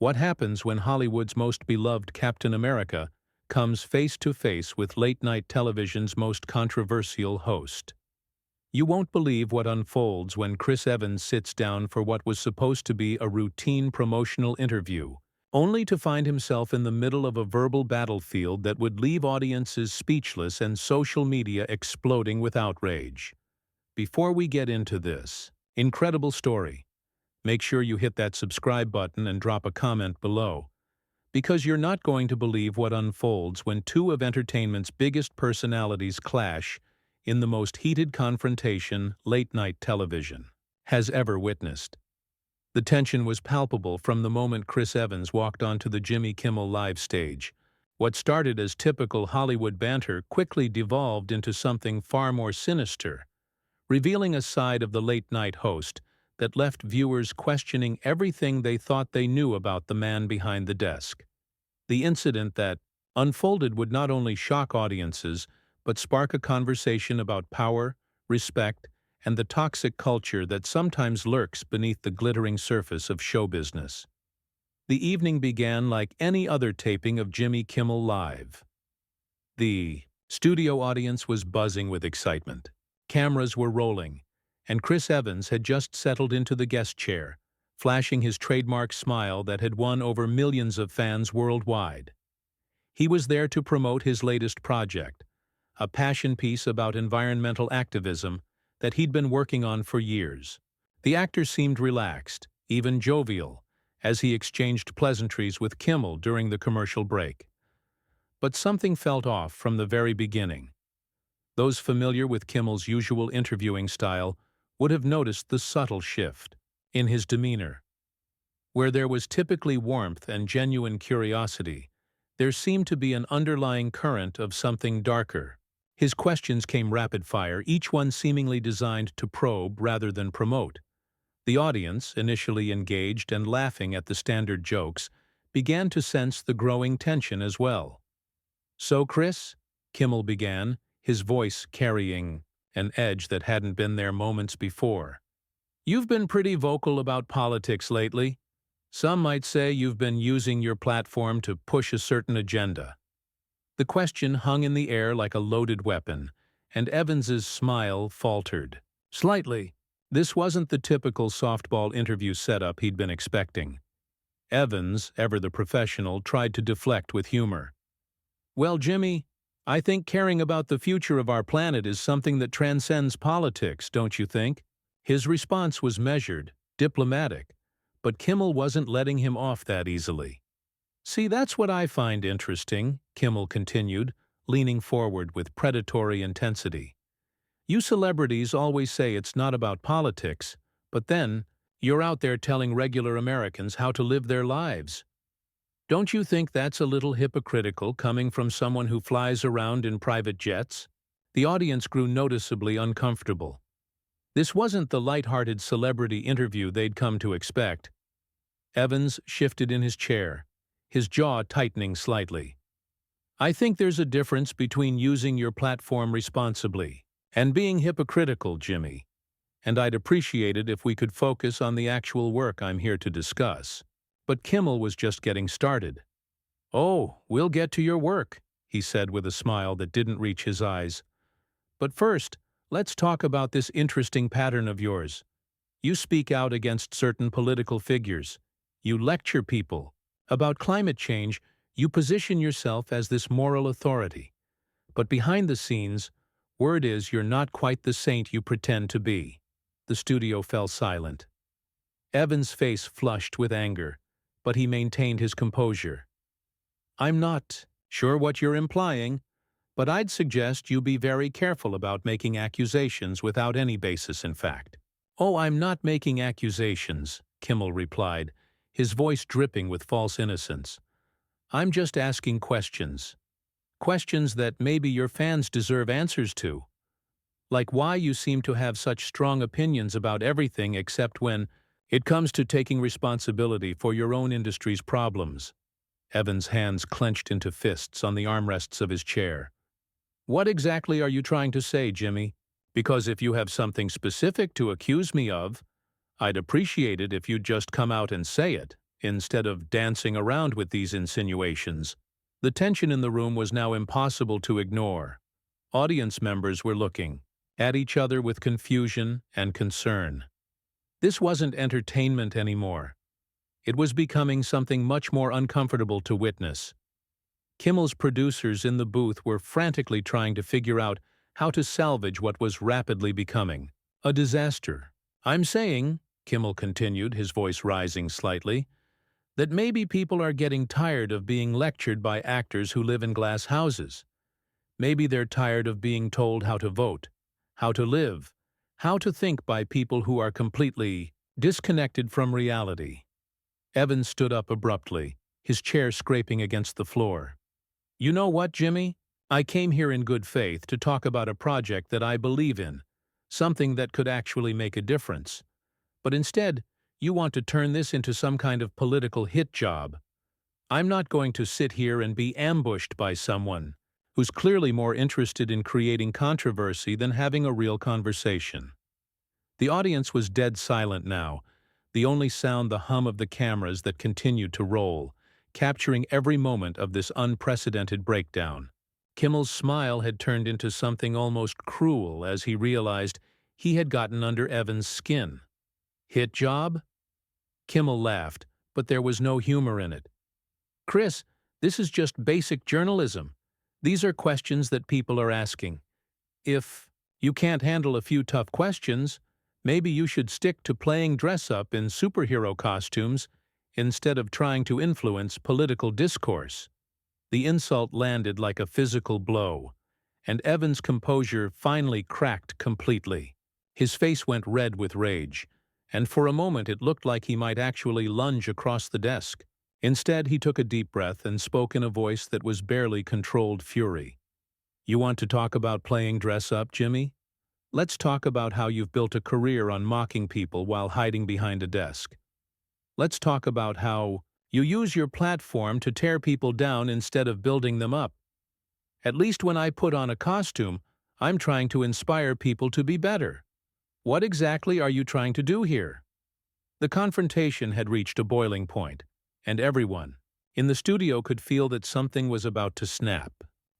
What happens when Hollywood's most beloved Captain America comes face to face with late-night television's most controversial host? You won't believe what unfolds when Chris Evans sits down for what was supposed to be a routine promotional interview, only to find himself in the middle of a verbal battlefield that would leave audiences speechless and social media exploding with outrage. Before we get into this incredible story, make sure you hit that subscribe button and drop a comment below, because you're not going to believe what unfolds when two of entertainment's biggest personalities clash in the most heated confrontation late-night television has ever witnessed. The tension was palpable from the moment Chris Evans walked onto the Jimmy Kimmel live stage. What started as typical Hollywood banter quickly devolved into something far more sinister, revealing a side of the late-night host that left viewers questioning everything they thought they knew about the man behind the desk. The incident that unfolded would not only shock audiences, but spark a conversation about power, respect, and the toxic culture that sometimes lurks beneath the glittering surface of show business. The evening began like any other taping of Jimmy Kimmel Live. The studio audience was buzzing with excitement. Cameras were rolling, and Chris Evans had just settled into the guest chair, flashing his trademark smile that had won over millions of fans worldwide. He was there to promote his latest project, a passion piece about environmental activism that he'd been working on for years. The actor seemed relaxed, even jovial, as he exchanged pleasantries with Kimmel during the commercial break. But something felt off from the very beginning. Those familiar with Kimmel's usual interviewing style would have noticed the subtle shift in his demeanor. Where there was typically warmth and genuine curiosity, there seemed to be an underlying current of something darker. His questions came rapid-fire, each one seemingly designed to probe rather than promote. The audience, initially engaged and laughing at the standard jokes, began to sense the growing tension as well. "So, Chris," Kimmel began, his voice carrying an edge that hadn't been there moments before, "you've been pretty vocal about politics lately. Some might say you've been using your platform to push a certain agenda." The question hung in the air like a loaded weapon, and Evans's smile faltered slightly. This wasn't the typical softball interview setup he'd been expecting. Evans, ever the professional, tried to deflect with humor. "Well, Jimmy, I think caring about the future of our planet is something that transcends politics, don't you think?" His response was measured, diplomatic, but Kimmel wasn't letting him off that easily. "See, that's what I find interesting," Kimmel continued, leaning forward with predatory intensity. "You celebrities always say it's not about politics, but then you're out there telling regular Americans how to live their lives. Don't you think that's a little hypocritical coming from someone who flies around in private jets?" The audience grew noticeably uncomfortable. This wasn't the light-hearted celebrity interview they'd come to expect. Evans shifted in his chair, his jaw tightening slightly. "I think there's a difference between using your platform responsibly and being hypocritical, Jimmy. And I'd appreciate it if we could focus on the actual work I'm here to discuss." But Kimmel was just getting started. "Oh, we'll get to your work," he said with a smile that didn't reach his eyes. "But first, let's talk about this interesting pattern of yours. You speak out against certain political figures. You lecture people about climate change. You position yourself as this moral authority. But behind the scenes, word is you're not quite the saint you pretend to be." The studio fell silent. Evans' face flushed with anger, but he maintained his composure. "I'm not sure what you're implying, but I'd suggest you be very careful about making accusations without any basis in fact." "Oh, I'm not making accusations," Kimmel replied, his voice dripping with false innocence. "I'm just asking questions. Questions that maybe your fans deserve answers to. Like why you seem to have such strong opinions about everything except when it comes to taking responsibility for your own industry's problems." Evans' hands clenched into fists on the armrests of his chair. "What exactly are you trying to say, Jimmy? Because if you have something specific to accuse me of, I'd appreciate it if you'd just come out and say it, instead of dancing around with these insinuations. The tension in the room was now impossible to ignore. Audience members were looking at each other with confusion and concern. This wasn't entertainment anymore. It was becoming something much more uncomfortable to witness. Kimmel's producers in the booth were frantically trying to figure out how to salvage what was rapidly becoming a disaster. "I'm saying," Kimmel continued, his voice rising slightly, "that maybe people are getting tired of being lectured by actors who live in glass houses. Maybe they're tired of being told how to vote, how to live, how to think by people who are completely disconnected from reality." Evans stood up abruptly, his chair scraping against the floor. "You know what, Jimmy? I came here in good faith to talk about a project that I believe in, something that could actually make a difference. But instead, you want to turn this into some kind of political hit job. I'm not going to sit here and be ambushed by someone who's clearly more interested in creating controversy than having a real conversation." The audience was dead silent now, the only sound the hum of the cameras that continued to roll, capturing every moment of this unprecedented breakdown. Kimmel's smile had turned into something almost cruel as he realized he had gotten under Evans' skin. "Hit job?" Kimmel laughed, but there was no humor in it. "Chris, this is just basic journalism. These are questions that people are asking. If you can't handle a few tough questions, maybe you should stick to playing dress-up in superhero costumes instead of trying to influence political discourse." The insult landed like a physical blow, and Evans' composure finally cracked completely. His face went red with rage, and for a moment it looked like he might actually lunge across the desk. Instead, he took a deep breath and spoke in a voice that was barely controlled fury. "You want to talk about playing dress-up, Jimmy? Let's talk about how you've built a career on mocking people while hiding behind a desk. Let's talk about how you use your platform to tear people down instead of building them up. At least when I put on a costume, I'm trying to inspire people to be better. What exactly are you trying to do here?" The confrontation had reached a boiling point, and everyone in the studio could feel that something was about to snap.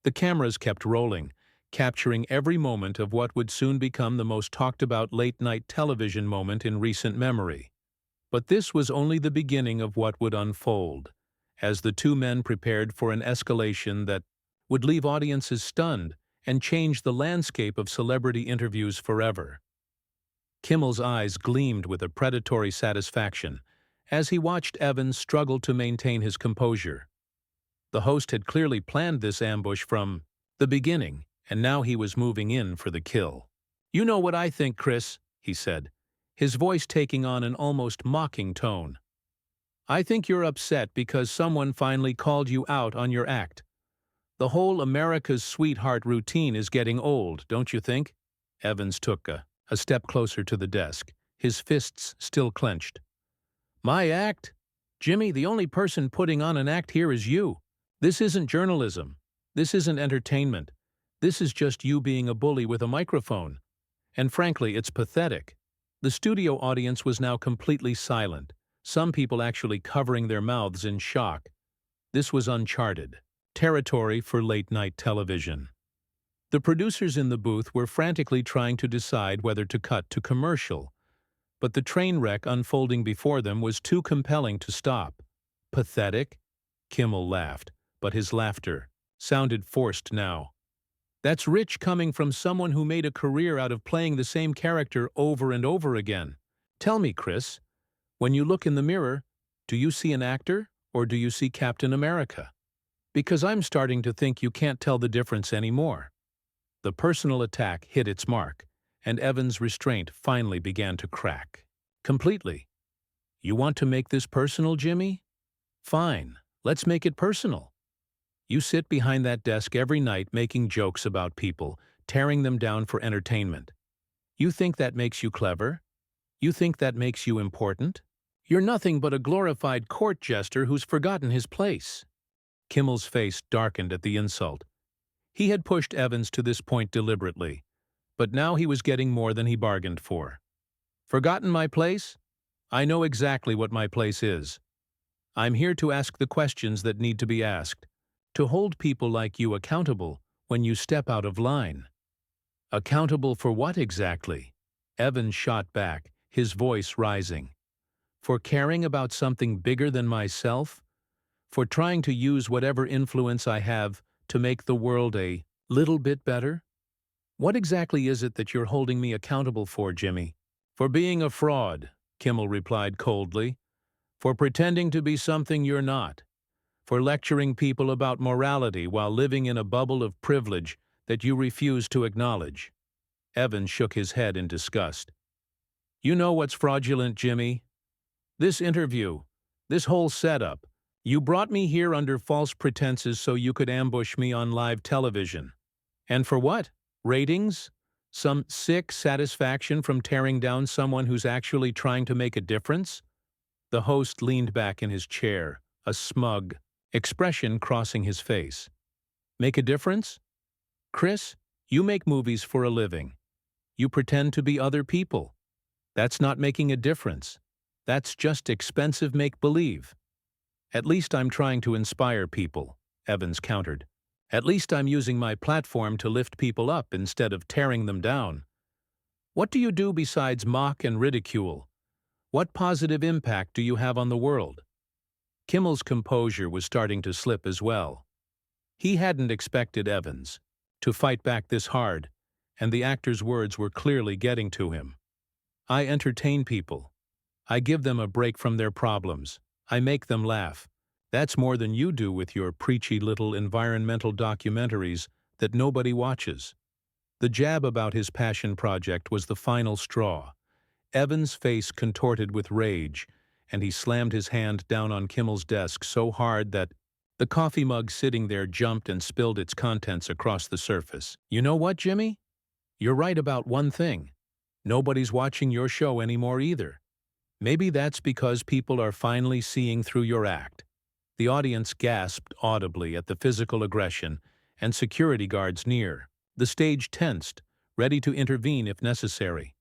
The cameras kept rolling, capturing every moment of what would soon become the most talked-about late-night television moment in recent memory. But this was only the beginning of what would unfold, as the two men prepared for an escalation that would leave audiences stunned and change the landscape of celebrity interviews forever. Kimmel's eyes gleamed with a predatory satisfaction as he watched Evans struggle to maintain his composure. The host had clearly planned this ambush from the beginning, and now he was moving in for the kill. "You know what I think, Chris," he said, his voice taking on an almost mocking tone. "I think you're upset because someone finally called you out on your act. The whole America's sweetheart routine is getting old, don't you think?" Evans took a step closer to the desk, his fists still clenched. "My act? Jimmy, the only person putting on an act here is you. This isn't journalism. This isn't entertainment. This is just you being a bully with a microphone. And frankly, it's pathetic." The studio audience was now completely silent, some people actually covering their mouths in shock. This was uncharted territory for late-night television. The producers in the booth were frantically trying to decide whether to cut to commercial, but the train wreck unfolding before them was too compelling to stop. "Pathetic?" Kimmel laughed, but his laughter sounded forced now. "That's rich coming from someone who made a career out of playing the same character over and over again. Tell me, Chris, when you look in the mirror, do you see an actor or do you see Captain America? Because I'm starting to think you can't tell the difference anymore." The personal attack hit its mark, and Evans' restraint finally began to crack. Completely. "You want to make this personal, Jimmy? Fine, let's make it personal. You sit behind that desk every night making jokes about people, tearing them down for entertainment. You think that makes you clever? You think that makes you important? You're nothing but a glorified court jester who's forgotten his place." Kimmel's face darkened at the insult. He had pushed Evans to this point deliberately, but now he was getting more than he bargained for. "Forgotten my place? I know exactly what my place is. I'm here to ask the questions that need to be asked, to hold people like you accountable when you step out of line. Accountable for what exactly? Evans shot back, his voice rising. For caring about something bigger than myself? For trying to use whatever influence I have to make the world a little bit better? What exactly is it that you're holding me accountable for, Jimmy? For being a fraud, Kimmel replied coldly. For pretending to be something you're not. For lecturing people about morality while living in a bubble of privilege that you refuse to acknowledge. Evans shook his head in disgust. You know what's fraudulent, Jimmy? This interview, this whole setup. You brought me here under false pretenses so you could ambush me on live television. And for what? Ratings? Some sick satisfaction from tearing down someone who's actually trying to make a difference? The host leaned back in his chair, a smug expression crossing his face. Make a difference? Chris, you make movies for a living. You pretend to be other people. That's not making a difference. That's just expensive make-believe. At least I'm trying to inspire people, Evans countered. At least I'm using my platform to lift people up instead of tearing them down. What do you do besides mock and ridicule? What positive impact do you have on the world? Kimmel's composure was starting to slip as well. He hadn't expected Evans to fight back this hard, and the actor's words were clearly getting to him. I entertain people. I give them a break from their problems. I make them laugh. That's more than you do with your preachy little environmental documentaries that nobody watches. The jab about his passion project was the final straw. Evans' face contorted with rage, and he slammed his hand down on Kimmel's desk so hard that the coffee mug sitting there jumped and spilled its contents across the surface. You know what, Jimmy? You're right about one thing. Nobody's watching your show anymore either. Maybe that's because people are finally seeing through your act. The audience gasped audibly at the physical aggression, and security guards near. The stage tensed, ready to intervene if necessary.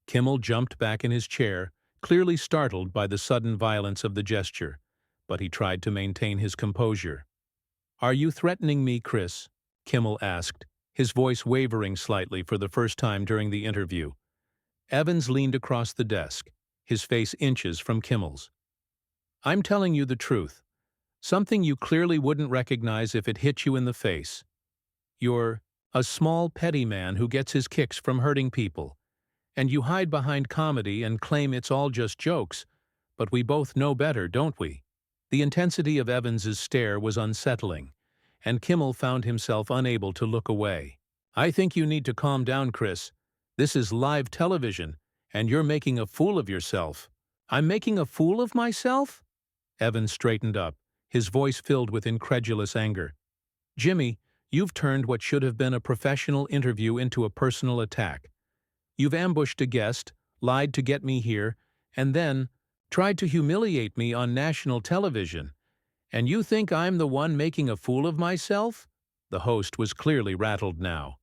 Kimmel jumped back in his chair, clearly startled by the sudden violence of the gesture, but he tried to maintain his composure. Are you threatening me, Chris? Kimmel asked, his voice wavering slightly for the first time during the interview. Evans leaned across the desk, his face inches from Kimmel's. I'm telling you the truth. Something you clearly wouldn't recognize if it hit you in the face. You're a small, petty man who gets his kicks from hurting people. And you hide behind comedy and claim it's all just jokes, but we both know better, don't we? The intensity of Evans's stare was unsettling, and Kimmel found himself unable to look away. I think you need to calm down, Chris. This is live television, and you're making a fool of yourself. I'm making a fool of myself? Evans straightened up, his voice filled with incredulous anger. Jimmy, you've turned what should have been a professional interview into a personal attack. You've ambushed a guest, lied to get me here, and then tried to humiliate me on national television. And you think I'm the one making a fool of myself? The host was clearly rattled now,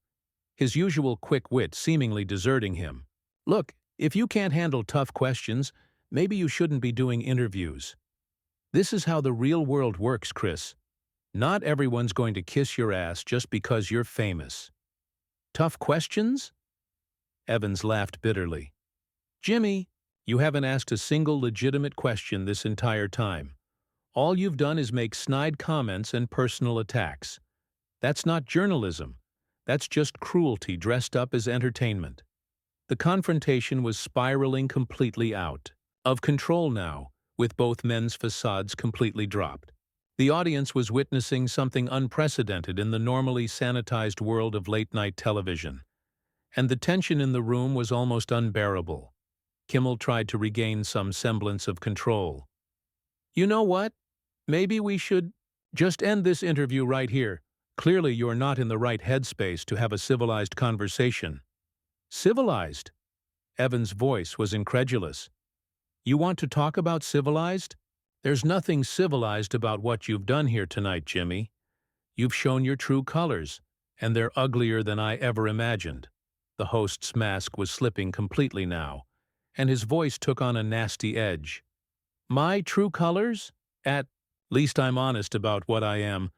his usual quick wit seemingly deserting him. Look, if you can't handle tough questions, maybe you shouldn't be doing interviews. This is how the real world works, Chris. Not everyone's going to kiss your ass just because you're famous. Tough questions? Evans laughed bitterly. Jimmy, you haven't asked a single legitimate question this entire time. All you've done is make snide comments and personal attacks. That's not journalism. That's just cruelty dressed up as entertainment. The confrontation was spiraling completely out of control now, with both men's facades completely dropped. The audience was witnessing something unprecedented in the normally sanitized world of late-night television, and the tension in the room was almost unbearable. Kimmel tried to regain some semblance of control. You know what? Maybe we should just end this interview right here. Clearly you're not in the right headspace to have a civilized conversation. Civilized? Evan's voice was incredulous. You want to talk about civilized? There's nothing civilized about what you've done here tonight, Jimmy. You've shown your true colors, and they're uglier than I ever imagined. The host's mask was slipping completely now, and his voice took on a nasty edge. My true colors? At least I'm honest about what I am.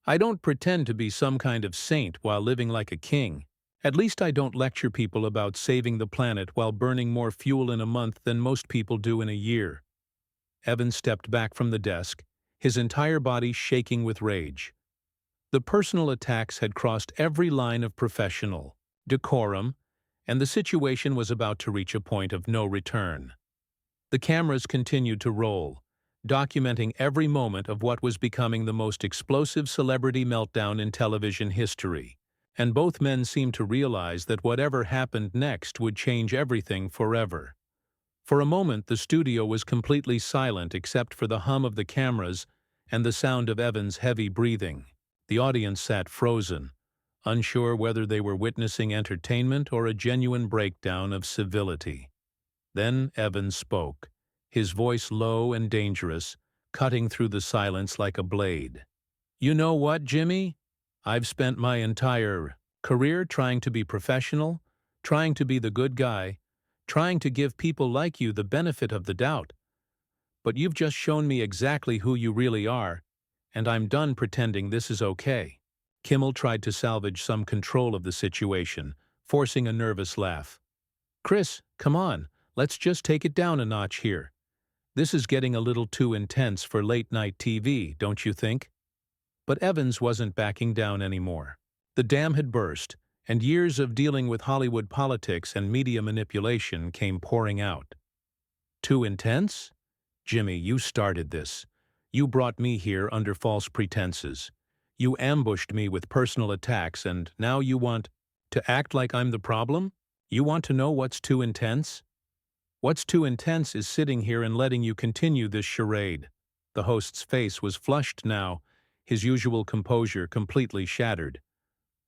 I don't pretend to be some kind of saint while living like a king. At least I don't lecture people about saving the planet while burning more fuel in a month than most people do in a year. Evans stepped back from the desk, his entire body shaking with rage. The personal attacks had crossed every line of professional decorum, and the situation was about to reach a point of no return. The cameras continued to roll, documenting every moment of what was becoming the most explosive celebrity meltdown in television history. And both men seemed to realize that whatever happened next would change everything forever. For a moment, the studio was completely silent except for the hum of the cameras and the sound of Evans' heavy breathing. The audience sat frozen, unsure whether they were witnessing entertainment or a genuine breakdown of civility. Then Evans spoke, his voice low and dangerous, cutting through the silence like a blade. "You know what, Jimmy? I've spent my entire career trying to be professional, trying to be the good guy, trying to give people like you the benefit of the doubt. But you've just shown me exactly who you really are, and I'm done pretending this is okay." Kimmel tried to salvage some control of the situation, forcing a nervous laugh. "Chris, come on, let's just take it down a notch here. This is getting a little too intense for late-night TV, don't you think?" But Evans wasn't backing down anymore. The dam had burst, and years of dealing with Hollywood politics and media manipulation came pouring out. "Too intense? Jimmy, you started this. You brought me here under false pretenses. You ambushed me with personal attacks, and now you want to act like I'm the problem? You want to know what's too intense? What's too intense is sitting here and letting you continue this charade." The host's face was flushed now, his usual composure completely shattered.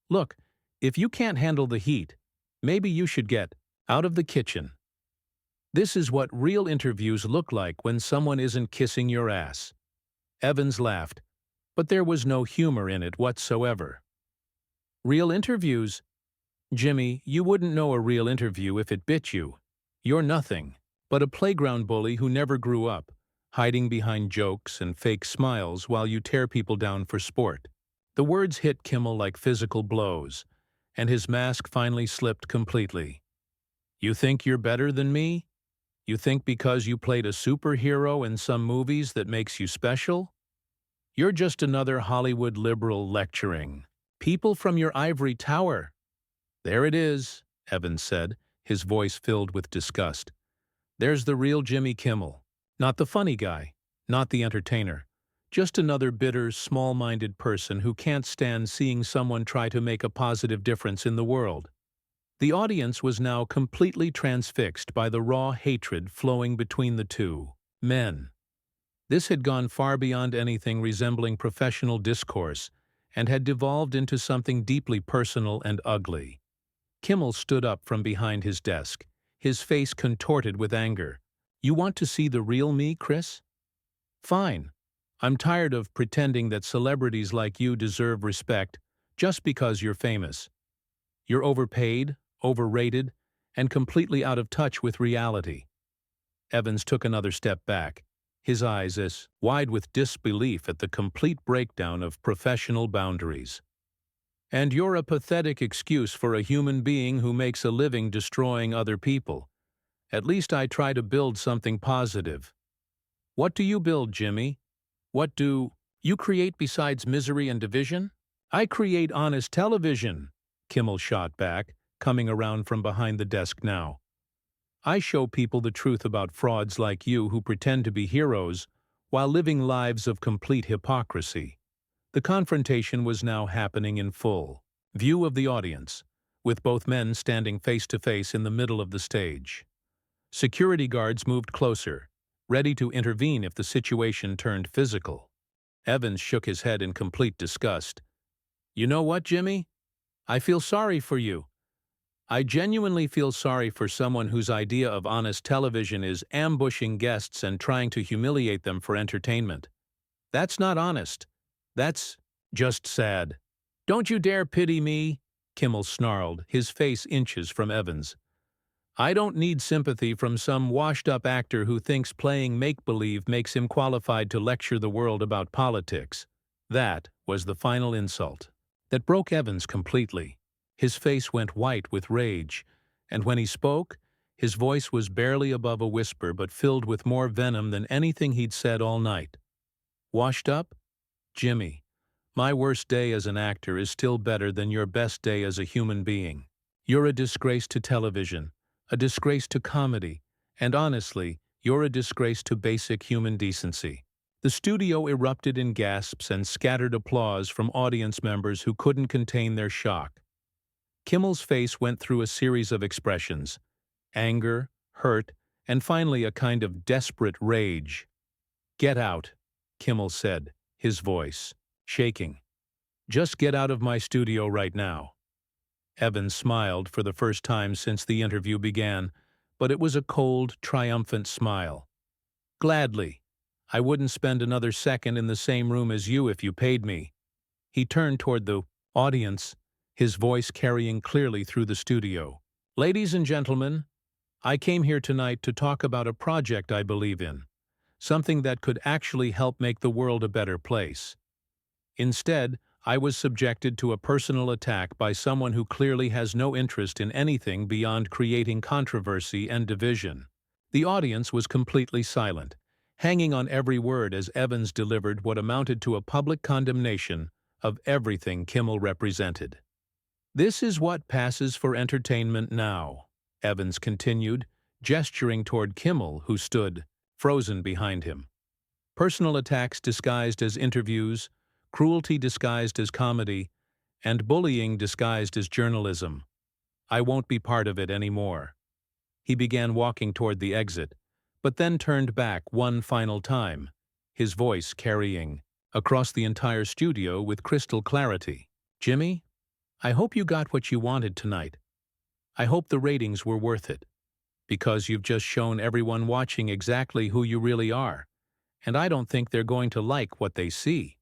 "Look, if you can't handle the heat, maybe you should get out of the kitchen. This is what real interviews look like when someone isn't kissing your ass." Evans laughed, but there was no humor in it whatsoever. "Real interviews? Jimmy, you wouldn't know a real interview if it bit you. You're nothing but a playground bully who never grew up, hiding behind jokes and fake smiles while you tear people down for sport." The words hit Kimmel like physical blows, and his mask finally slipped completely. "You think you're better than me? You think because you played a superhero in some movies that makes you special? You're just another Hollywood liberal lecturing people from your ivory tower." "There it is," Evans said, his voice filled with disgust. "There's the real Jimmy Kimmel. Not the funny guy, not the entertainer. Just another bitter, small-minded person who can't stand seeing someone try to make a positive difference in the world." The audience was now completely transfixed by the raw hatred flowing between the two men. This had gone far beyond anything resembling professional discourse and had devolved into something deeply personal and ugly. Kimmel stood up from behind his desk, his face contorted with anger. "You want to see the real me, Chris? Fine. I'm tired of pretending that celebrities like you deserve respect just because you're famous. You're overpaid, overrated, and completely out of touch with reality." Evans took another step back, his eyes as wide with disbelief at the complete breakdown of professional boundaries. "And you're a pathetic excuse for a human being who makes a living destroying other people. At least I try to build something positive. What do you build, Jimmy? What do you create besides misery and division?" "I create honest television," Kimmel shot back, coming around from behind the desk now. "I show people the truth about frauds like you who pretend to be heroes while living lives of complete hypocrisy." The confrontation was now happening in full view of the audience, with both men standing face to face in the middle of the stage. Security guards moved closer, ready to intervene if the situation turned physical. Evans shook his head in complete disgust. "You know what, Jimmy? I feel sorry for you. I genuinely feel sorry for someone whose idea of honest television is ambushing guests and trying to humiliate them for entertainment. That's not honest. That's just sad." "Don't you dare pity me," Kimmel snarled, his face inches from Evans. I don't need sympathy from some washed-up actor who thinks playing make-believe makes him qualified to lecture the world about politics. That was the final insult. That broke Evans completely. His face went white with rage, and when he spoke, his voice was barely above a whisper but filled with more venom than anything he'd said all night. Washed up? Jimmy, my worst day as an actor is still better than your best day as a human being. You're a disgrace to television, a disgrace to comedy, and honestly, you're a disgrace to basic human decency. The studio erupted in gasps and scattered applause from audience members who couldn't contain their shock. Kimmel's face went through a series of expressions: anger, hurt, and finally a kind of desperate rage. "Get out," Kimmel said, his voice shaking. "Just get out of my studio right now." Evans smiled for the first time since the interview began, but it was a cold, triumphant smile. "Gladly. I wouldn't spend another second in the same room as you if you paid me." He turned toward the audience, his voice carrying clearly through the studio. "Ladies and gentlemen, I came here tonight to talk about a project I believe in, something that could actually help make the world a better place. Instead, I was subjected to a personal attack by someone who clearly has no interest in anything beyond creating controversy and division." The audience was completely silent, hanging on every word as Evans delivered what amounted to a public condemnation of everything Kimmel represented. "This is what passes for entertainment now," Evans continued, gesturing toward Kimmel, who stood frozen behind him. "Personal attacks disguised as interviews, cruelty disguised as comedy, and bullying disguised as journalism. I won't be part of it anymore." He began walking toward the exit, but then turned back one final time, his voice carrying across the entire studio with crystal clarity. "Jimmy, I hope you got what you wanted tonight. I hope the ratings were worth it, because you've just shown everyone watching exactly who you really are, and I don't think they're going to like what they see."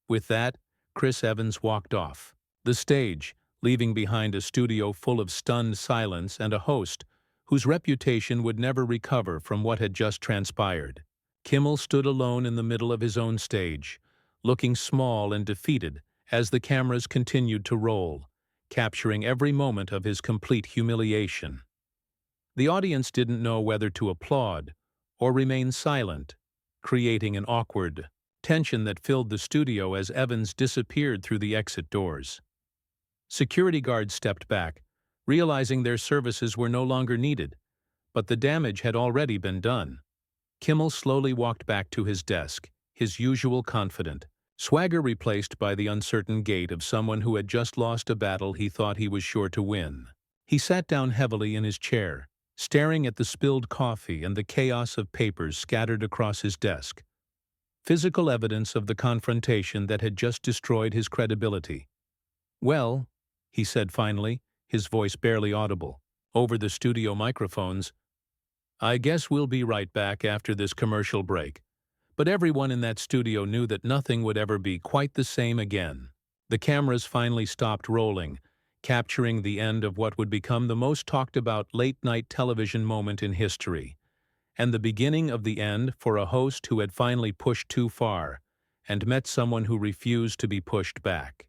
With that, Chris Evans walked off the stage, leaving behind a studio full of stunned silence and a host whose reputation would never recover from what had just transpired. Kimmel stood alone in the middle of his own stage, looking small and defeated as the cameras continued to roll, capturing every moment of his complete humiliation. The audience didn't know whether to applaud or remain silent, creating an awkward tension that filled the studio as Evans disappeared through the exit doors. Security guards stepped back, realizing their services were no longer needed, but the damage had already been done. Kimmel slowly walked back to his desk, his usual confident swagger replaced by the uncertain gait of someone who had just lost a battle he thought he was sure to win. He sat down heavily in his chair, staring at the spilled coffee and the chaos of papers scattered across his desk. Physical evidence of the confrontation that had just destroyed his credibility. "Well," he said finally, his voice barely audible over the studio microphones, "I guess we'll be right back after this commercial break." But everyone in that studio knew that nothing would ever be quite the same again. The cameras finally stopped rolling, capturing the end of what would become the most talked about late-night television moment in history, and the beginning of the end for a host who had finally pushed too far and met someone who refused to be pushed back.